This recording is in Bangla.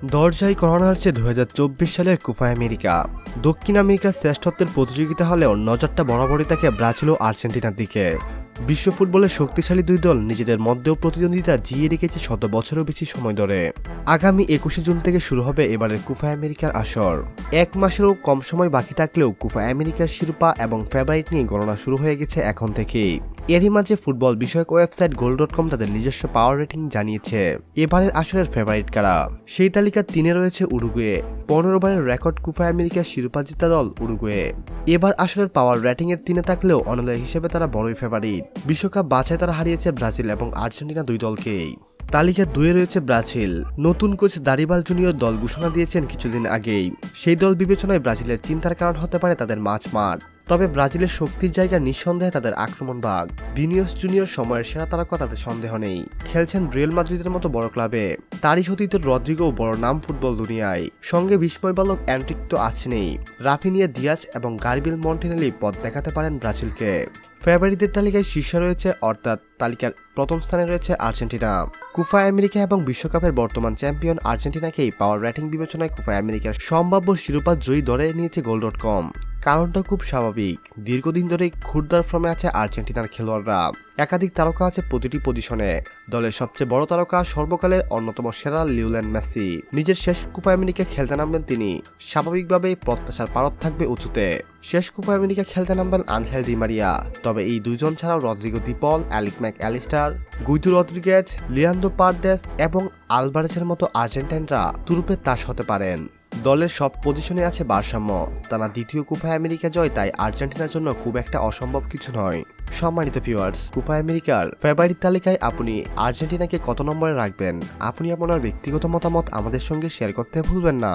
দরজায় করানো হচ্ছে 2024 সালের কোপা আমেরিকা। দক্ষিণ আমেরিকার শ্রেষ্ঠত্বের প্রতিযোগিতা হলেও নজরটা বরাবরই থাকে ব্রাজিল ও আর্জেন্টিনার দিকে। বিশ্ব ফুটবলের শক্তিশালী দুই দল নিজেদের মধ্যেও প্রতিদ্বন্দ্বিতা জিয়ে রেখেছে শত বছরেরও বেশি সময় ধরে। আগামী 21শে জুন থেকে শুরু হবে এবারের কোপা আমেরিকার আসর। এক মাসেরও কম সময় বাকি থাকলেও কোপা আমেরিকার শিরোপা এবং ফেভারিট নিয়ে গণনা শুরু হয়ে গেছে এখন থেকেই। এরই মাঝে ফুটবল বিষয়ক ওয়েবসাইট goal.com তাদের নিজস্ব পাওয়ার রেটিং জানিয়েছে এবারের আসরের ফেভারিট কারা। সেই তালিকার 3-এ রয়েছে উরুগুয়ে। 15 বারের রেকর্ড কোপা আমেরিকার শিরোপা জেতা দল উরুগুয়ে এবার আসরের পাওয়ার রেটিং এর 3-এ থাকলেও অনলাইন হিসেবে তারা বড়ই ফেভারিট। বিশ্বকাপ বাছাই তারা হারিয়েছে ব্রাজিল এবং আর্জেন্টিনা দুই দলকেই। তালিকার 2-এ রয়েছে ব্রাজিল। নতুন কোচ দারিবাল জুনিয়র দল ঘোষণা দিয়েছেন কিছুদিন আগেই। সেই দল বিবেচনায় ব্রাজিলের চিন্তার কারণ হতে পারে তাদের মাঝমাঠ। তবে ব্রাজিলের শক্তির জায়গা নিঃসন্দেহে তাদের আক্রমণ ভাগ। ভিনিসিয়াস জুনিয়র সময়ের সেরা তারকা তাদের সন্দেহ নেই, খেলছেন রিয়াল মাদ্রিদের মতো বড় ক্লাবে। তারই সতীর্থ রদ্রিগো বড় নাম ফুটবল দুনিয়ায়। সঙ্গে বিস্ময় বালক অ্যান্ট্রিক তো আছেনই। রাফিনিয়া, দিয়াজ এবং গার্বিল মন্টিনেলি পথ দেখাতে পারেন ব্রাজিলকে। ফেভারিটদের তালিকায় শীর্ষে রয়েছে, অর্থাৎ তালিকার প্রথম স্থানে রয়েছে আর্জেন্টিনা। কোপা আমেরিকা এবং বিশ্বকাপের বর্তমান চ্যাম্পিয়ন আর্জেন্টিনাকেই পাওয়ার রেটিং বিবেচনায় কোপা আমেরিকার সম্ভাব্য শিরোপা জয়ী ধরে নিয়েছে goal.com। কারণটা খুব স্বাভাবিক, দীর্ঘদিন ধরে ক্ষুরদার ফর্মে আছে আর্জেন্টিনার খেলোয়াড়রা। একাধিক তারকা আছে প্রতিটি পজিশনে। দলের সবচেয়ে বড় তারকা সর্বকালের অন্যতম সেরা লিওনেল মেসি। নিজের শেষ কোপা আমেরিকা খেলতে নামবেন তিনি। স্বাভাবিকভাবেই প্রত্যাশার পারদ থাকবে উঁচুতে। শেষ কোপা আমেরিকা খেলতে নামবেন আনহেল ডি মারিয়া। তবে এই দুইজন ছাড়াও Rodrigo De Paul, Alexis Mac Allister, Guido Rodriguez, Leandro Paredes এবং আলভারেজের মতো আর্জেন্টাইনরা তুরুপের তাস হতে পারেন। দলের সব পজিশনে আছে ভারসাম্য। টানা দ্বিতীয় কোপা আমেরিকা জয় তাই আর্জেন্টিনার জন্য খুব একটা অসম্ভব কিছু নয়। সম্মানিত ভিউয়ার্স, কোপা আমেরিকার ফেভারিট তালিকায় আপনি আর্জেন্টিনাকে কত নম্বরে রাখবেন? আপনি আপনার ব্যক্তিগত মতামত আমাদের সঙ্গে শেয়ার করতে ভুলবেন না।